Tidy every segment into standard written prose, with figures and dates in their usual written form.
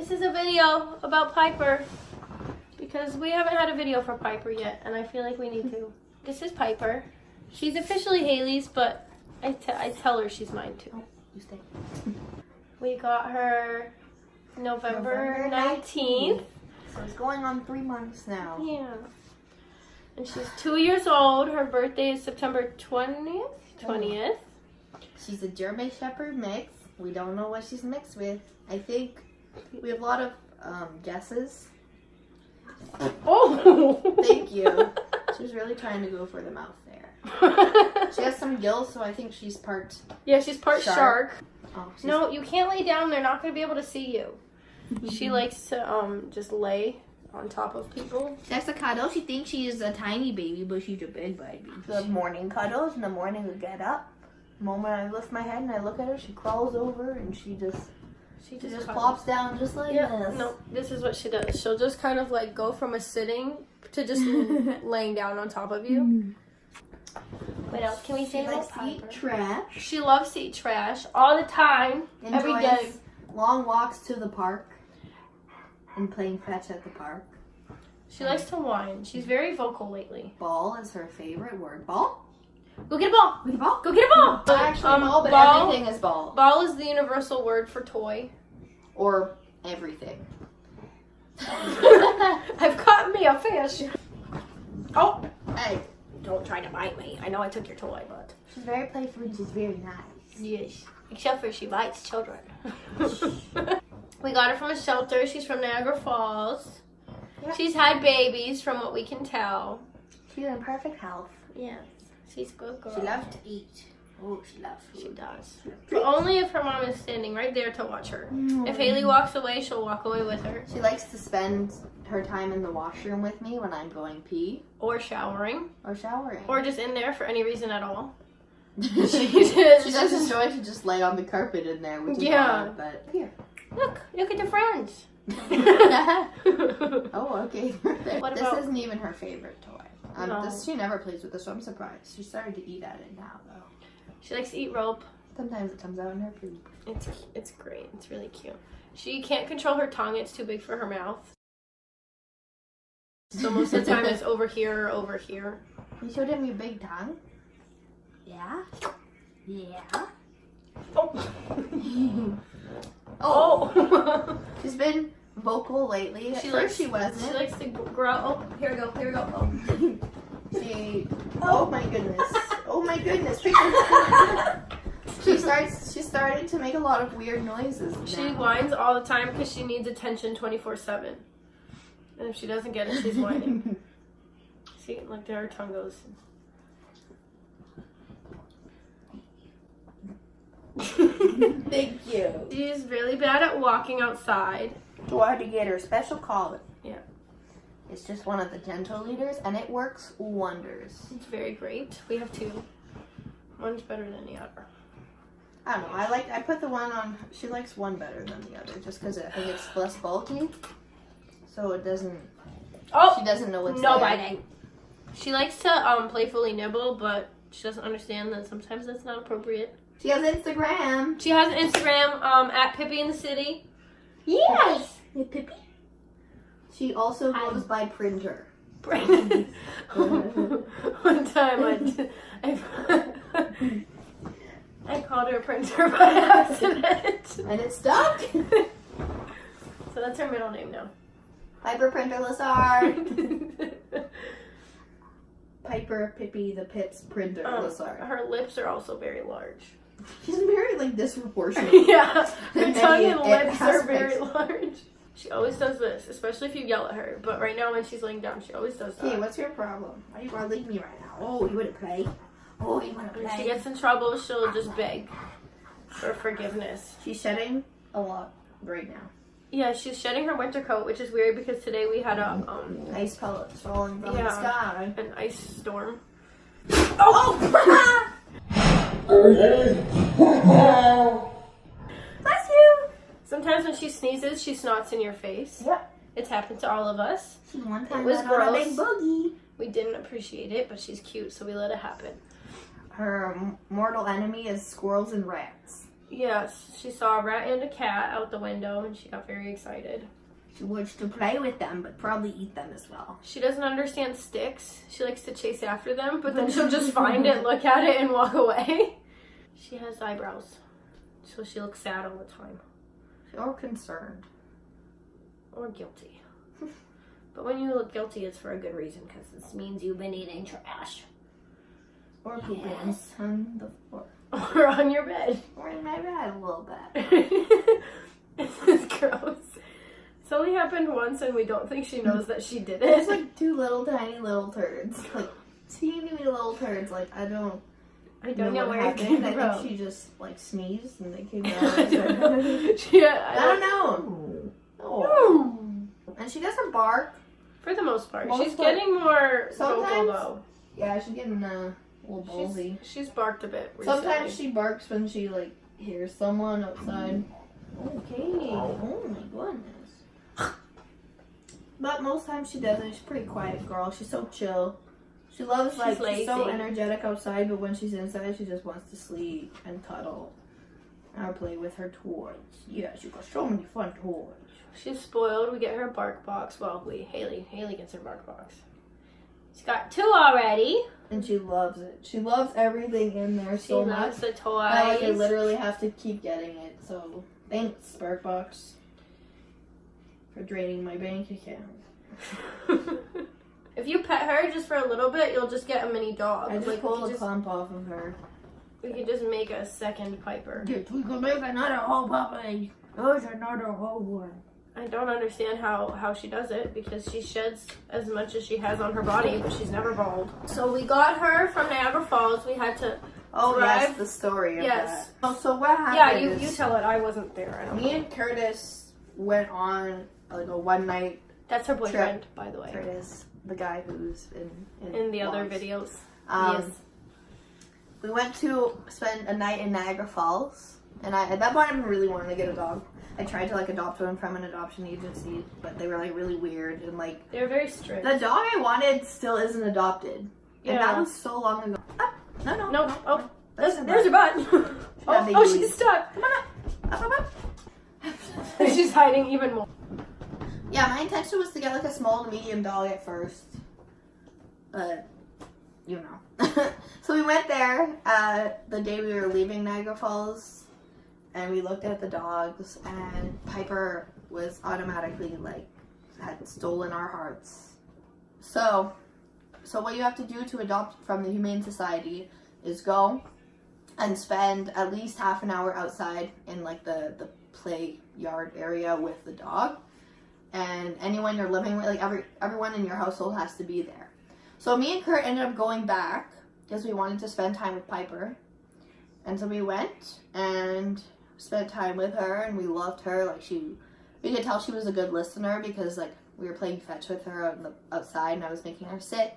This is a video about Pyper because we haven't had a video for Pyper yet, and I feel like we need to. This is Pyper. She's officially Haley's, but I tell her she's mine too. Oh, you stay. We got her November 19th. So it's going on 3 months now. Yeah. And she's 2 years old. Her birthday is September 20th. She's a German Shepherd mix. We don't know what she's mixed with. I think we have a lot of guesses. Oh! Thank you. She was really trying to go for the mouth there. She has some gills, so I think she's part... Yeah, she's part shark. Oh, No, you can't lay down. They're not going to be able to see you. She likes to just lay on top of people. That's a cuddle. She thinks she is a tiny baby, but she's a big baby. She loves morning cuddles. In the morning, we get up. The moment I lift my head and I look at her, she crawls over and she just plops down just like this. No, this is what she does. She'll just kind of like go from a sitting to just laying down on top of you. What else can we say about Pyper? She likes to eat trash. She loves to eat trash all the time, every day. Long walks to the park and playing fetch at the park. She likes to whine. She's very vocal lately. Ball is her favorite word. Ball? Go get a ball. Go get a ball. Go get a ball. Not actually ball, but everything is ball. Ball is the universal word for toy. Or everything. I've caught me a fish. Oh. Hey. Don't try to bite me. I know I took your toy, but... She's very playful and she's very nice. Yes. Except for she bites children. We got her from a shelter. She's from Niagara Falls. Yep. She's had babies from what we can tell. She's in perfect health. Yes. She's a good girl. She loves to eat. Oh, she loves food. She does. But only if her mom is standing right there to watch her. If Haley walks away, she'll walk away with her. She likes to spend her time in the washroom with me when I'm going pee. Or showering. Or showering. Or just in there for any reason at all. She does enjoy to just lay on the carpet in there, which is odd, but here. Look at the friends. Oh, okay. This isn't even her favorite toy. No. She never plays with this, so I'm surprised. She's starting to eat at it now, though. She likes to eat rope. Sometimes it comes out in her poop. It's great. It's really cute. She can't control her tongue. It's too big for her mouth. So most of the time it's over here or over here. You showed him your big tongue? Yeah? Yeah? Oh! Oh! She's been vocal lately. She wasn't. She likes to grow. Oh, here we go. Oh. Oh my goodness. Oh my goodness. She started to make a lot of weird noises now. She whines all the time because she needs attention 24/7. And if she doesn't get it, she's whining. See, like there her tongue goes. Thank you. She's really bad at walking outside. So I had to get her a special collar. Yeah. It's just one of the gentle leaders, and it works wonders. It's very great. We have two. One's better than the other. I don't know. I put the one on. She likes one better than the other, just because I think it's less bulky. So it doesn't. Oh. She doesn't know what's no there. biting. She likes to playfully nibble, but she doesn't understand that sometimes that's not appropriate. She has Instagram. She has an Instagram at Pippi in the City. Yes. Hey, Pippi. She also goes by Printer. One time I called her Printer by accident. And it stuck. So that's her middle name now. Pyper Printer Lissard. Pyper Pippi the Pips Printer Lissard. Her lips are also very large. She's very disproportionate. Yeah, her tongue and lips are very large. She always does this, especially if you yell at her. But right now when she's laying down, she always does that. Hey, what's your problem? Why are you want to leave me right now? Oh, you want to play? Oh, you want to play? When she gets in trouble, she'll just beg for forgiveness. She's shedding a lot right now. Yeah, she's shedding her winter coat, which is weird because today we had a ice pellets falling from the sky. An ice storm. Oh! Bless you! Sometimes when she sneezes, she snots in your face. Yep. It's happened to all of us. One time it was gross. A big boogie. We didn't appreciate it, but she's cute, so we let it happen. Her mortal enemy is squirrels and rats. Yes, she saw a rat and a cat out the window and she got very excited. She wants to play with them, but probably eat them as well. She doesn't understand sticks. She likes to chase after them, but then she'll just find it, look at it, and walk away. She has eyebrows, so she looks sad all the time. Or concerned. Or guilty. But when you look guilty, it's for a good reason, because this means you've been eating trash. Or pooping on the floor. Or on your bed. Or in my bed a little bit. This is gross. It's only happened once and we don't think she knows that she did it. It's like two little tiny little turds. Like teeny little turds. Like I don't know where what it came happened. from. I think she just like sneezed and they came out. I don't know. Oh. And she doesn't bark. For the most part. Most She's part. getting more vocal Sometimes- though. Yeah, she's getting a little ballsy. She's barked a bit recently. Sometimes she barks when she like hears someone outside. Okay. Oh my goodness. But most times she doesn't. She's a pretty quiet girl. She's so chill. She loves She's she's so lazy. energetic outside, but when she's inside, she just wants to sleep and cuddle or play with her toys. Yeah, she got so many fun toys. She's spoiled. We get her bark box. Well, Haley gets her bark box. She's got 2 already. And she loves it. She loves everything in there She so loves much. the toys. I literally have to keep getting it. So thanks, Sparkbox, for draining my bank account. If you pet her just for a little bit, you'll just get a mini dog. I just Like, pulled a clump off of her. we could just make a second Pyper. Dude, we could make another whole puppy. There's another whole one. I don't understand how she does it because she sheds as much as she has on her body, but she's never bald. So we got her from Niagara Falls. We had to Oh, drive. yes, the story of Yes. that. Oh, so what happened Yeah, is you tell it. I wasn't there. I don't me know. and Curtis went on like a one night. That's her boyfriend, by the way. Curtis, the guy who's In the other vlogs. videos. Yes. We went to spend a night in Niagara Falls, and at that point I really wanted to get a dog. I tried to like adopt one from an adoption agency, but they were like really weird and like They're very strict. the dog I wanted still isn't adopted, and that was so long ago. Ah, no. Nope. Oh, There's there's her butt. oh, she's stuck. Come on up. She's hiding even more. Yeah, my intention was to get like a small to medium dog at first, but you know. So we went there the day we were leaving Niagara Falls, and we looked at the dogs, and Pyper was automatically like had stolen our hearts. So what you have to do to adopt from the Humane Society is go and spend at least half an hour outside in like the play yard area with the dog, and anyone you're living with, like everyone in your household has to be there. So me and Kurt ended up going back because we wanted to spend time with Pyper, and so we went and spent time with her, and we loved her. Like we could tell she was a good listener because like we were playing fetch with her outside, and I was making her sit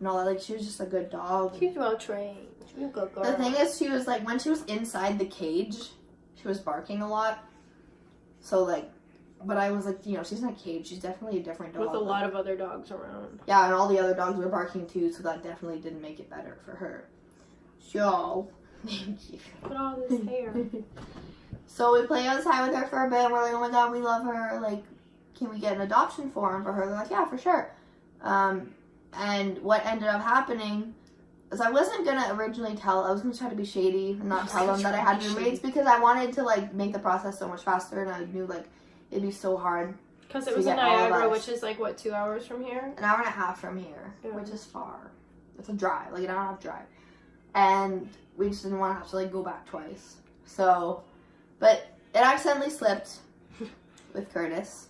and all that. Like she was just a good dog. She's well trained. She's a good girl. The thing is, she was like when she was inside the cage, she was barking a lot. So like, but I was like, you know, she's in a cage. She's definitely a different dog. With a lot of other dogs around. Yeah, and all the other dogs were barking too, so that definitely didn't make it better for her. So, thank you. Look at all this hair. So we played outside with her for a bit, and we're like, oh my god, we love her. Like, can we get an adoption form for her? They're like, yeah, for sure. And what ended up happening is I wasn't going to originally I was going to try to be shady and not tell them that I had roommates because I wanted to, like, make the process so much faster, and I knew, like, it'd be so hard. Because it was in Niagara, which is, like, what, 2 hours from here? An hour and a half from here, Yeah. which is far. It's a drive, like an hour and a half drive. And we just didn't want to have to, like, go back twice. So, but it accidentally slipped with Curtis.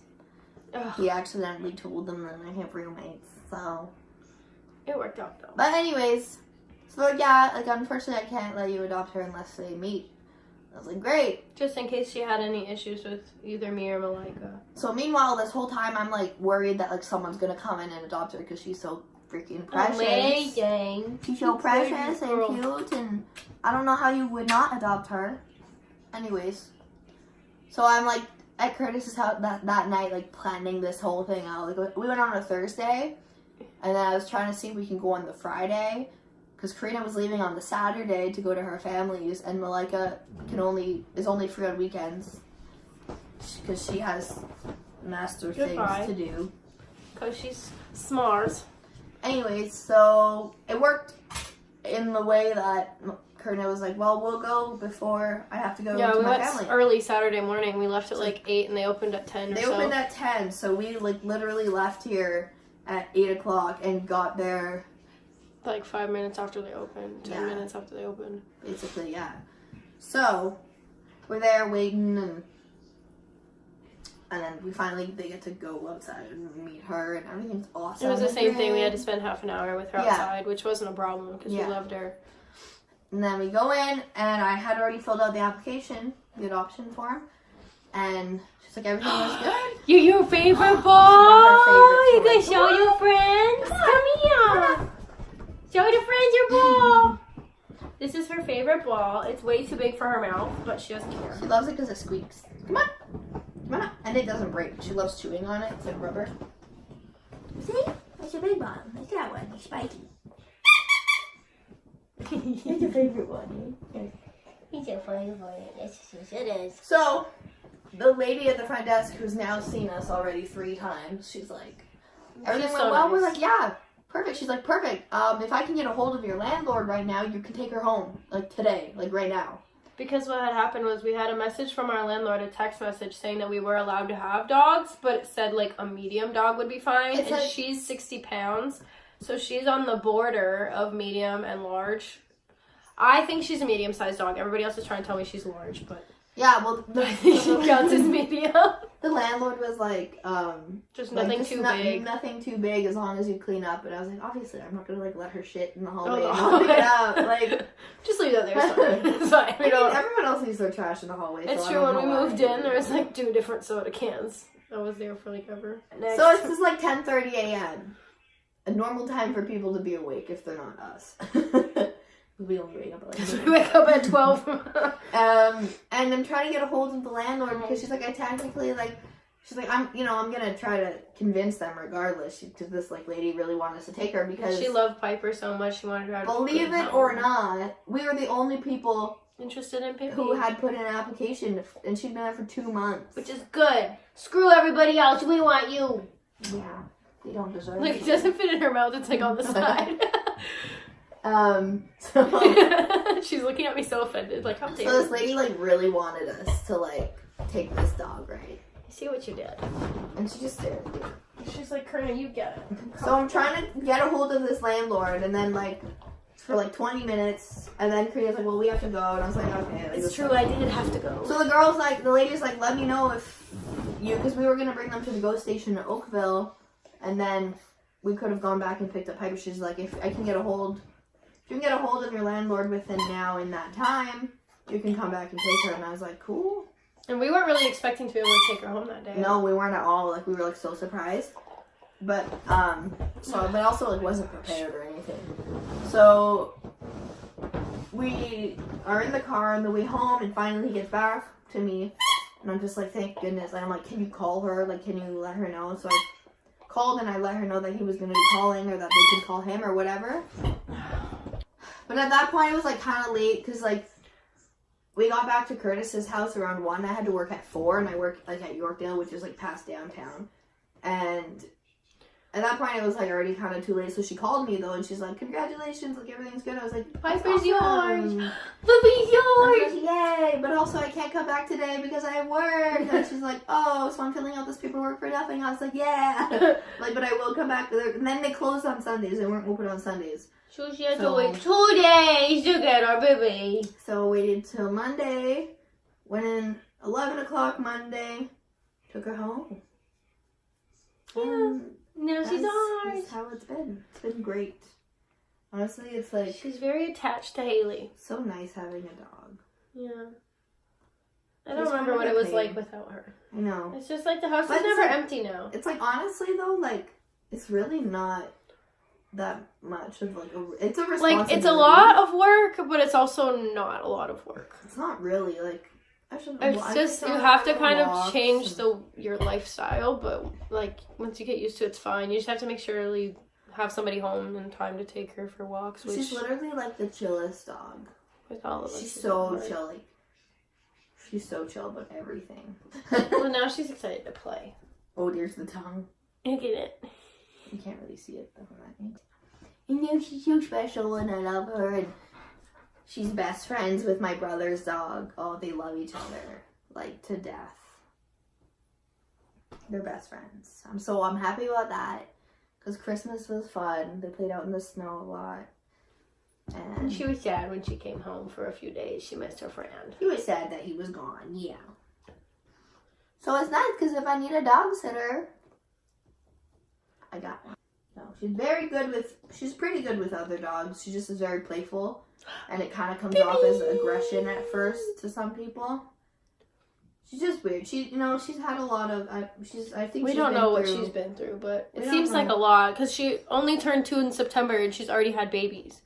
Ugh. He accidentally told them that I have roommates, so. It worked out, though. But anyways, so yeah, like, unfortunately I can't let you adopt her unless they meet. I was like, great. Just in case she had any issues with either me or Malika. So meanwhile, this whole time I'm, like, worried that, like, someone's gonna come in and adopt her because she's so freaking precious. Amazing. She's so precious and girl. cute, and I don't know how you would not adopt her. Anyways, so I'm like at Curtis's house that night, like planning this whole thing out. Like we went on a Thursday, and then I was trying to see if we can go on the Friday, because Karina was leaving on the Saturday to go to her family's, and Malika is only free on weekends because she has master things to do. Because she's smart. Anyways, so it worked in the way that Karina was like, well, we'll go before I have to go to my family. Went early Saturday morning. We left at like 8 and they opened at 10 or so. They opened at 10, so we like literally left here at 8 o'clock and got there like 5 minutes after they opened. 10 minutes after they opened. Basically, yeah. So we're there waiting, and then they get to go outside and meet her, and everything's awesome. It was the same thing. We had to spend half an hour with her outside, which wasn't a problem because we loved her. And then we go in, and I had already filled out the adoption form, and she's like, everything was good. You're your favorite ball. You can show your friends. Come here. Show the friends your ball. This is her favorite ball. It's way too big for her mouth, but she doesn't care. She loves it because it squeaks. Come on. Come on. And it doesn't break. She loves chewing on it. It's like rubber. See? That's your big ball. It's that one. It's spiky. It's your favorite one. He's your favorite one. Yes, it is. So, the lady at the front desk who's now seen us already 3 times, she's like, everything went well? Nice. We're like, yeah, perfect. She's like, perfect. If I can get a hold of your landlord right now, you can take her home, like today, like right now. Because what had happened was we had a message from our landlord, a text message saying that we were allowed to have dogs, but it said like a medium dog would be fine. And she's 60 pounds, so she's on the border of medium and large. I think she's a medium-sized dog. Everybody else is trying to tell me she's large, but yeah, well, she counts as medium. The landlord was like, just nothing too big. Nothing too big as long as you clean up. And I was like, obviously, I'm not gonna like let her shit in the hallway and not pick it up. Like, just leave that there. It's fine. I mean, everyone else leaves their trash in the hallway. It's true. When we moved in, there was like 2 different soda cans. I was there for like ever. Next. So it's just like 10:30 a.m. A normal time for people to be awake if they're not us. We only wake up at like we wake up at 12. And I'm trying to get a hold of the landlord because she's like, she's like, I'm gonna try to convince them regardless, because this like lady really wanted us to take her because she loved Pyper so much she wanted her to believe it or not, we were the only people interested in Pippi who had put in an application, and she'd been there for 2 months, which is good. Screw everybody else. We want you. Yeah, they don't deserve it. It doesn't fit in her mouth. It's like on the side. So she's looking at me so offended. Like, how dare you? So this lady like really wanted us to like take this dog, right? See what you did. And she just stared at me. She's like, Karina, you get it. So I'm trying to get a hold of this landlord, and then like for like 20 minutes, and then Karina's like, well, we have to go, and I was like, okay. It's true, I did have to go. So the lady's like, let me know if because we were gonna bring them to the GO station in Oakville, and then we could have gone back and picked up Pyper. She's like, if you can get a hold of your landlord within now and that time, you can come back and take her. And I was like, cool. And we weren't really expecting to be able to take her home that day. No, we weren't at all. Like, we were like so surprised. But but also like wasn't prepared or anything. So we are in the car on the way home, and finally he gets back to me, and I'm just like, thank goodness. And I'm like, can you call her? Like, can you let her know? So I called and I let her know that he was going to be calling, or that they could call him or whatever. But at that point, it was like kind of late because like we got back to Curtis's house around 1. I had to work at 4, and I worked like at Yorkdale, which is like past downtown. And at that point, it was like already kind of too late. So she called me though, and she's like, "Congratulations! Like everything's good." I was like, "Pyper's yours, Puppy's yours, like, yay!" But also, I can't come back today because I have work. And she's like, "Oh, so I'm filling out this paperwork for nothing." I was like, "Yeah," like, but I will come back. And then they closed on Sundays. They weren't open on Sundays. So she had to wait 2 days to get our baby. So I waited till Monday. Went in 11 o'clock Monday. Took her home. Yeah. No, she's ours. That's how it's been. It's been great. Honestly, it's like... She's very attached to Haley. So nice having a dog. Yeah. I don't remember what it was like without her. I know. It's just like the house is never empty now. It's like, honestly though, like, it's really not that much of like it's a responsibility. Like, it's a lot of work, but it's also not a lot of work. It's not really, like... It's just, you have to kind of change your lifestyle, but like once you get used to it, it's fine. You just have to make sure you have somebody home in time to take her for walks. She's literally like the chillest dog. With all of us. She's so chill. Like, she's so chill about everything. Well, now she's excited to play. Oh, there's the tongue. Look at it. You can't really see it though, right? You know, she's so special and I love her. And she's best friends with my brother's dog. Oh, they love each other like to death. They're best friends. I'm happy about that because Christmas was fun. They played out in the snow a lot. And she was sad when she came home for a few days. She missed her friend. She was sad that he was gone. Yeah. So it's nice because if I need a dog sitter, I got one. No, she's pretty good with other dogs. She just is very playful. And it kind of comes off as aggression at first to some people. She's just weird. She's had a lot of, we don't know what she's been through, but it seems like a lot. Because she only turned 2 in September and she's already had babies.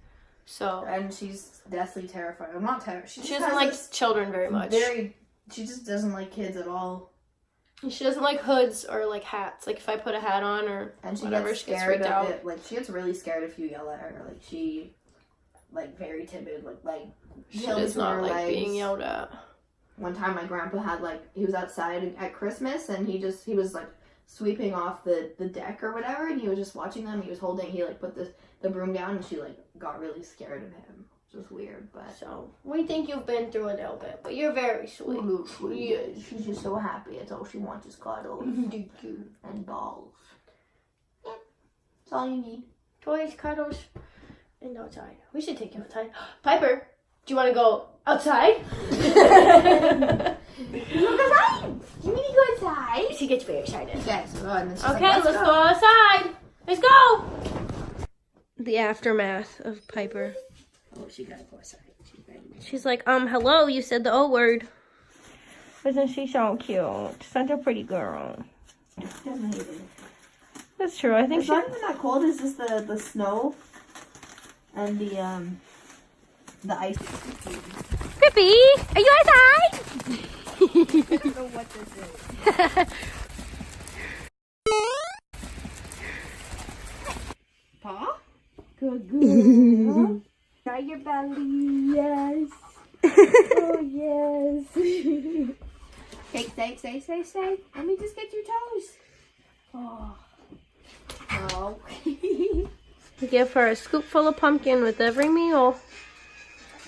So. And she's deathly terrified. I'm not terrified. She doesn't like children very much. She just doesn't like kids at all. She doesn't like hoods or like hats. Like if I put a hat on or whatever, she gets freaked out. It. Like she gets really scared if you yell at her. Like she, like very timid. Like she does not like being yelled at. One time my grandpa had he was outside at Christmas and he was like sweeping off the deck or whatever and he was just watching them. He put the broom down and she got really scared of him. Just weird, but so we think you've been through a little bit, but you're very sweet. Yeah, she's just so happy. It's all she wants is cuddles and balls. Yeah, that's all you need. Toys, cuddles, and outside. We should take you outside. Piper, do you want to go outside? You want to go outside? You need to go outside? She gets very excited. Okay, let's go outside. Let's go. The aftermath of Piper. Oh, she gotta go outside. She's like, hello, you said the O word. Isn't she so cute? Such a pretty girl. That's true. I think it's not even that cold. It's just the snow and the ice. Grippy, are you outside? I don't know what this is. Paw? Good girl. Try your belly, yes. Oh, yes. Okay, stay. Let me just get your toes. Oh. We give her a scoop full of pumpkin with every meal.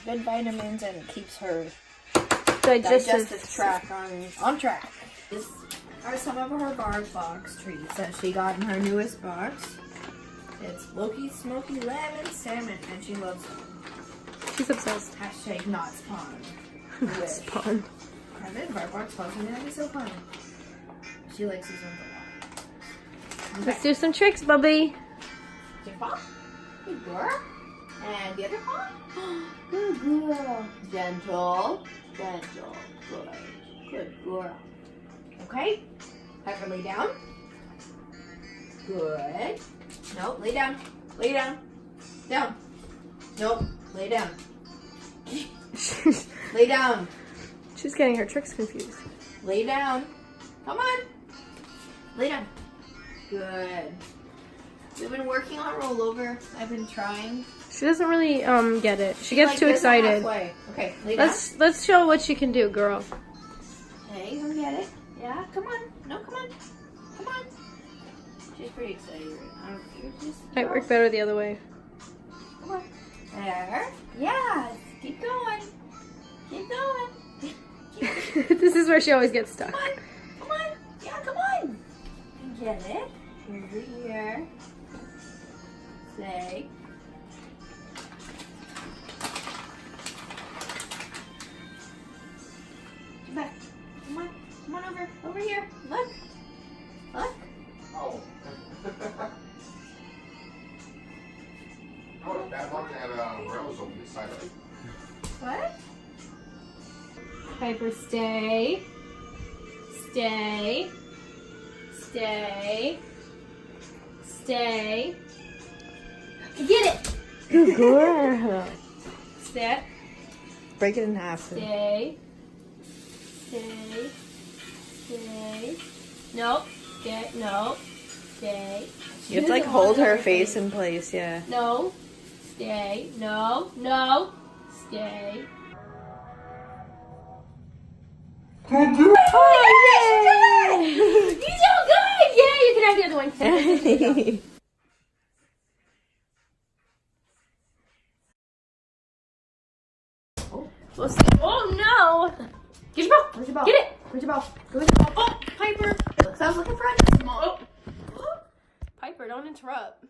Good vitamins and it keeps her digestive tract on track. These are some of her bark box treats that she got in her newest box. It's Loki, Smoky, Lemon, Salmon, and she loves them. She's obsessed. Hashtag not spawned. Not spawned. Kevin, bark box pumpkin, that'd be so fun. She likes these ones a lot. Okay. Let's do some tricks, Bubby. Good paw. Good girl. And the other paw. Good girl. Gentle. Good girl. Okay. Have her lay down. Good. No, lay down. Down. Nope, lay down. Lay down. She's getting her tricks confused. Lay down. Come on. Lay down. Good. We've been working on rollover. I've been trying. She doesn't really get it. She gets too excited. Okay, lay down. Let's show what she can do, girl. Okay, you get it. Yeah, come on. No, come on. She's pretty excited right now. Might work better the other way. Come on. There. Yes. Keep going. This is where she always gets stuck. Come on. Yeah, come on. Get it. Over here. Say. Come back. Come on over here. Look. Oh. Oh, bad luck to have umbrellas open this side of it. What? Piper, stay. Get it. Good girl. Sit. Break it in half. Stay. Nope. No. Stay. You have to like hold her face in place, yeah. No. Stay. No. No. Stay. Oh, yay! You're so good! Yeah, you can have the other one. We'll see. Oh no! Get your ball! Where's your ball? Get it! Where's your ball? Where's your ball? Oh, Piper! I was looking for it. Piper, don't interrupt.